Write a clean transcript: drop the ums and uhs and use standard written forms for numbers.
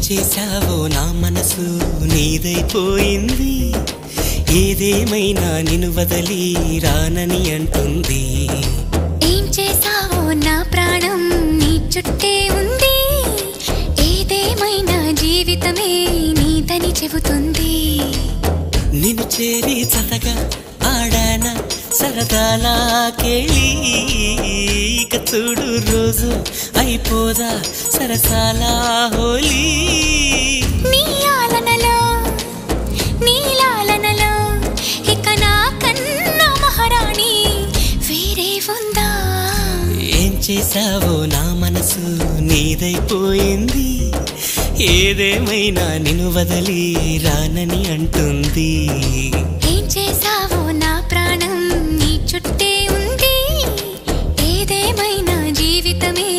చేశావో నా మనసు నీదైపోయింది ఏదేమైనా నిన్ను వదలి రానని అంటుంది ఏం చేశావో నా ప్రాణం నీ చుట్టే ఉంది ఏదేమైనా జీవితమే నీదని చెబుతుంది నిన్ను చేరి చతగా ఆడాన సరదాలా కేళి ఇక చూడు రోజు అయిపోదా సరసాలా హోలీ నీ ఆలనలో నీ లాలనలో ఇక నా కన్నా మహారాణి వేరే ఉందా ఏం చేశావో నా మనసు నీదైపోయింది ఏదేమైనా నిన్ను వదలి రానని అంటుంది ఏం చేశావో నా ప్రాణం నీ చుట్టే ఉంది ఏదేమైనా జీవితమే